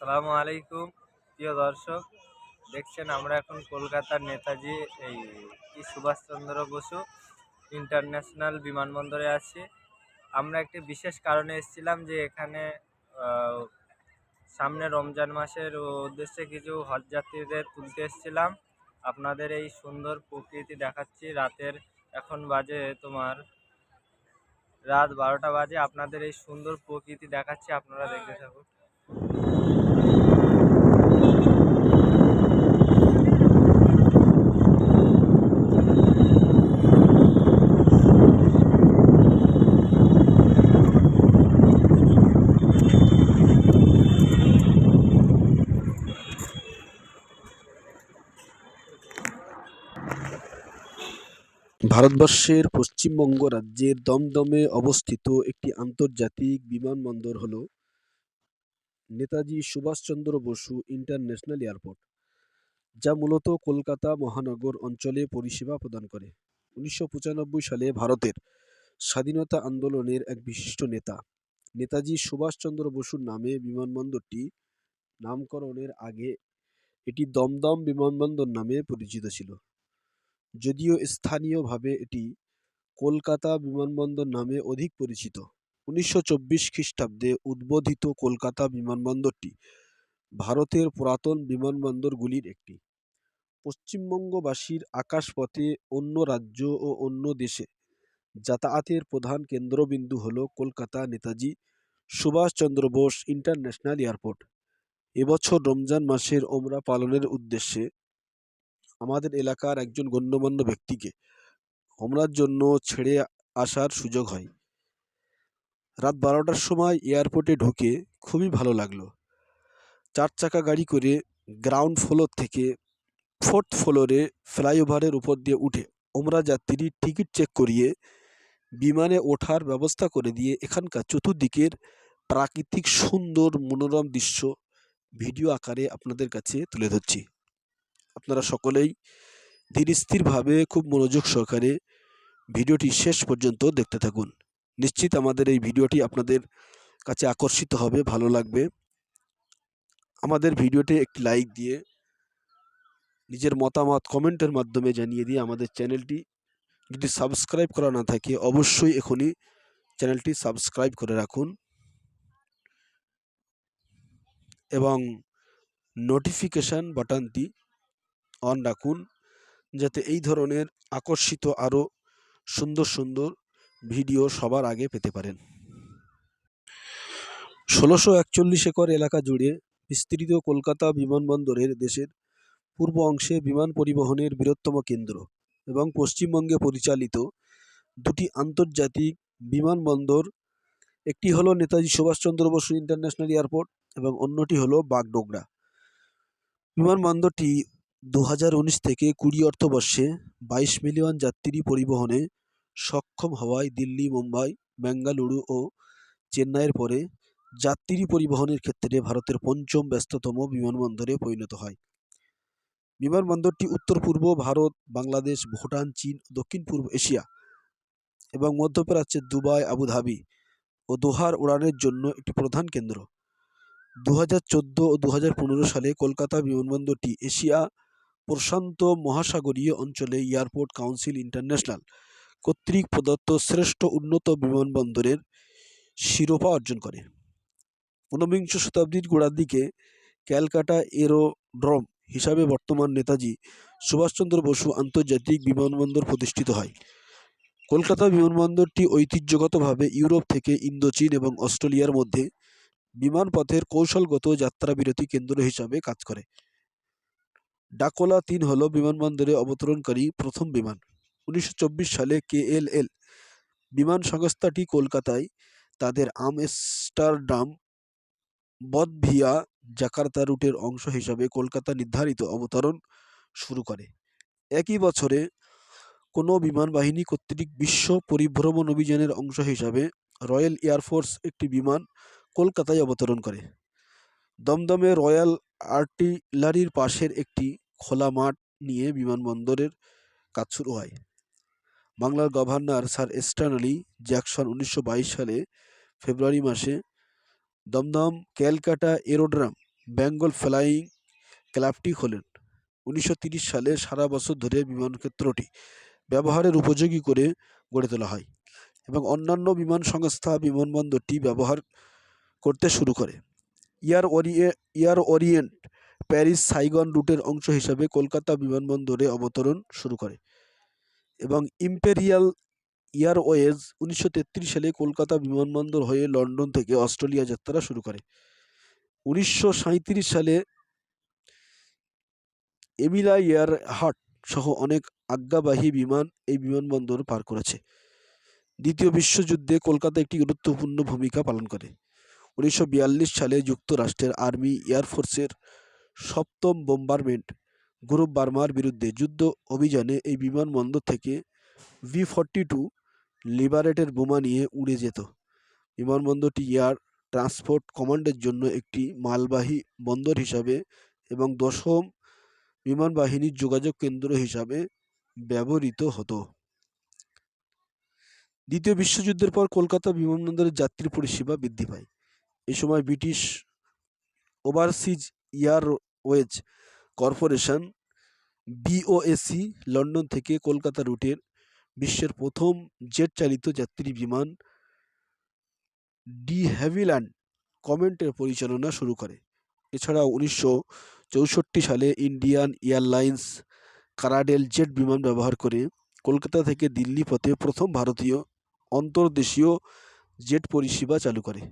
আসসালামু আলাইকুম প্রিয় দর্শক। দেখছেন আমরা এখন কলকাতার নেতাজি সুভাষচন্দ্র বসু ইন্টারন্যাশনাল বিমানবন্দরে আছি। আমরা একটি বিশেষ কারণে এসেছিলাম যে এখানে আহ, সামনে রমজান মাসের উদ্দেশ্যে কিছু হজ যাত্রীদের তুলতে এসেছিলাম। আপনাদের এই সুন্দর প্রকৃতি দেখাচ্ছি। এখন বাজে তোমার রাত 12টা বাজে। আপনাদের এই সুন্দর প্রকৃতি দেখাচ্ছি, আপনারা দেখতে থাকুন। ভারতবর্ষের পশ্চিমবঙ্গ রাজ্যের দমদমে অবস্থিত একটি আন্তর্জাতিক বিমানবন্দর হল নেতাজি সুভাষচন্দ্র বসু ইন্টারন্যাশনাল এয়ারপোর্ট, যা মূলত কলকাতা মহানগর অঞ্চলে পরিষেবা প্রদান করে। 1995 সালে ভারতের স্বাধীনতা আন্দোলনের এক বিশিষ্ট নেতা নেতাজি সুভাষচন্দ্র বসুর নামে বিমানবন্দরটি নামকরণের আগে এটি দমদম বিমানবন্দর নামে পরিচিত ছিল, যদিও স্থানীয়ভাবে এটি কলকাতা বিমানবন্দর নামে অধিক পরিচিত। 1924 খ্রিস্টাব্দে উদ্বোধিত কলকাতা বিমানবন্দরটি ভারতের পুরাতন বিমানবন্দরগুলির একটি। পশ্চিমবঙ্গবাসীর আকাশপথে অন্য রাজ্য ও অন্য দেশে যাতায়াতের প্রধান কেন্দ্রবিন্দু হল কলকাতা নেতাজি সুভাষচন্দ্র বোস ইন্টারন্যাশনাল এয়ারপোর্ট। এবছর রমজান মাসের ওমরা পালনের উদ্দেশ্যে আমাদের এলাকার একজন গণ্যমান্য ব্যক্তিকে ওমরার জন্য ছেড়ে আসার সুযোগ হয়। রাত 12টার সময় এয়ারপোর্টে ঢুকে খুবই ভালো লাগলো। 4 চাকা গাড়ি করে গ্রাউন্ড ফ্লোর থেকে 4th ফ্লোরে ফ্লাইওভারের উপর দিয়ে উঠে ওমরা যাত্রীর টিকিট চেক করিয়ে বিমানে ওঠার ব্যবস্থা করে দিয়ে এখানকার চতুর্দিকের প্রাকৃতিক সুন্দর মনোরম দৃশ্য ভিডিও আকারে আপনাদের কাছে তুলে ধরছি। আপনারা সকলেই ধীরস্থিরভাবে খুব মনোযোগ সহকারে ভিডিওটি শেষ পর্যন্ত দেখতে থাকুন। নিশ্চিত আমাদের এই ভিডিওটি আপনাদের কাছে আকর্ষিত হবে, ভালো লাগবে। আমাদের ভিডিওতে একটি লাইক দিয়ে নিজের মতামত কমেন্টের মাধ্যমে জানিয়ে দিয়ে আমাদের চ্যানেলটি যদি সাবস্ক্রাইব করা না থাকে অবশ্যই এখনই চ্যানেলটি সাবস্ক্রাইব করে রাখুন এবং নোটিফিকেশান বাটনটি অন রাখুন, যাতে এই ধরনের আকর্ষিত আরও সুন্দর সুন্দর ভিডিও সবার আগে পেতে পারেন। 1641 একর এলাকা জুড়ে বিস্তৃত কলকাতা বিমানবন্দরের দেশের পূর্ব অংশে বিমান পরিবহনের বৃহত্তম কেন্দ্র এবং পশ্চিমবঙ্গে পরিচালিত দুটি আন্তর্জাতিক বিমানবন্দর, একটি হলো নেতাজি সুভাষচন্দ্র বসু ইন্টারন্যাশনাল এয়ারপোর্ট এবং অন্যটি হলো বাগডোগরা। বিমানবন্দরটি 2019 থেকে 20 অর্থবর্ষে 22 মিলিয়ন যাত্রী পরিবহনে সক্ষম হওয়ায় দিল্লি, মুম্বাই, বেঙ্গালুরু ও চেন্নাইয়ের পরে যাত্রী পরিবহনের ক্ষেত্রে ভারতের 5ম ব্যস্ততম বিমানবন্দরে পরিণত হয়। বিমানবন্দরটি উত্তর পূর্ব ভারত, বাংলাদেশ, ভুটান, চীন, দক্ষিণ পূর্ব এশিয়া এবং মধ্যপ্রাচ্যের দুবাই, আবুধাবি ও দোহার উড়ানের জন্য একটি প্রধান কেন্দ্র। 2014 ও 2015 সালে কলকাতা বিমানবন্দরটি এশিয়া প্রশান্ত মহাসাগরীয় অঞ্চলে এয়ারপোর্ট কাউন্সিল ইন্টারন্যাশনাল কর্তৃক প্রদত্ত শ্রেষ্ঠ উন্নত বিমানবন্দরের শিরোপা অর্জন করে। 19বিংশ শতাব্দীর গোড়ার দিকে ক্যালকাটা এরোড্রোম হিসাবে বর্তমান নেতাজি সুভাষচন্দ্র বসু আন্তর্জাতিক বিমানবন্দর প্রতিষ্ঠিত হয়। কলকাতা বিমানবন্দরটি ঐতিহ্যগতভাবে ইউরোপ থেকে ইন্দোচীন এবং অস্ট্রেলিয়ার মধ্যে বিমানপথের কৌশলগত যাত্রাবিরতি কেন্দ্র হিসাবে কাজ করে। ডাকোলা 3 হল বিমানবন্দরে অবতরণকারী প্রথম বিমান। 1924 সালে KLL বিমান সংস্থাটি কলকাতায় তাদের আমস্টারডাম বদভিয়া জাকার্তা রুটের অংশ হিসাবে কলকাতা নির্ধারিত অবতরণ শুরু করে। একই বছরে কোনো বিমান বাহিনী কর্তৃক বিশ্ব পরিভ্রমণ অভিযানের অংশ হিসাবে রয়্যাল এয়ারফোর্স একটি বিমান কলকাতায় অবতরণ করে। দমদমে রয়্যাল আর্টিলারির পাশের একটি খোলা মাঠ নিয়ে বিমানবন্দরের কাজ শুরু হয়। বাংলার গভর্নর স্যার স্ট্যানলি জ্যাকসন 1922 সালে ফেব্রুয়ারি মাসে দমদম ক্যালকাটা এরোড্রোম বেঙ্গল ফ্লাইং ক্লাবটি খোলেন। 1930 সালে সারা বছর ধরে বিমানক্ষেত্রটি ব্যবহারের উপযোগী করে গড়ে তোলা হয় এবং অন্যান্য বিমান সংস্থা বিমানবন্দরটি ব্যবহার করতে শুরু করে। এয়ার ওরিয়েন্ট প্যারিস সাইগন রুটের অংশ হিসাবে কলকাতা বিমানবন্দরে অবতরণ শুরু করে এবং ইম্পেরিয়াল এয়ারওয়েজ 1933 সালে কলকাতা বিমানবন্দর হয়ে লন্ডন থেকে অস্ট্রেলিয়া যাত্রা শুরু করে। 1937 সালে এমিলা এয়ারহার্ট সহ অনেক আজ্ঞাবাহী বিমান এই বিমানবন্দর পার করেছে। দ্বিতীয় বিশ্বযুদ্ধে কলকাতা একটি গুরুত্বপূর্ণ ভূমিকা পালন করে। 1942 সালে যুক্তরাষ্ট্রের আর্মি এয়ারফোর্সের 7ম বোম্বারমেন্ট গ্রুপ বার্মার বিরুদ্ধে যুদ্ধ অভিযানে এই বিমানবন্দর থেকে V-42 লিবারেটের বোমা নিয়ে উড়ে যেত। বিমানবন্দরটি এয়ার ট্রান্সপোর্ট কমান্ডের জন্য একটি মালবাহী বন্দর হিসাবে এবং 10ম বিমান বাহিনীর যোগাযোগ কেন্দ্র হিসাবে ব্যবহৃত হতো। দ্বিতীয় বিশ্বযুদ্ধের পর কলকাতা বিমানবন্দরের যাত্রী পরিষেবা বৃদ্ধি পায়। এই সময় British overseas Airways corporation BOAC London থেকে কলকাতা রুটের বিশ্বের প্রথম জেট চালিত যাত্রী বিমান ডি হ্যাভিল্যান্ড কমেন্টের পরিচালনা শুরু করে। এছাড়াও 1964 সালে ইন্ডিয়ান এয়ারলাইন্স কারাডেল জেট বিমান ব্যবহার করে কলকাতা থেকে দিল্লি পথে প্রথম ভারতীয় অন্তর্দেশীয় জেট পরিষেবা চালু করে।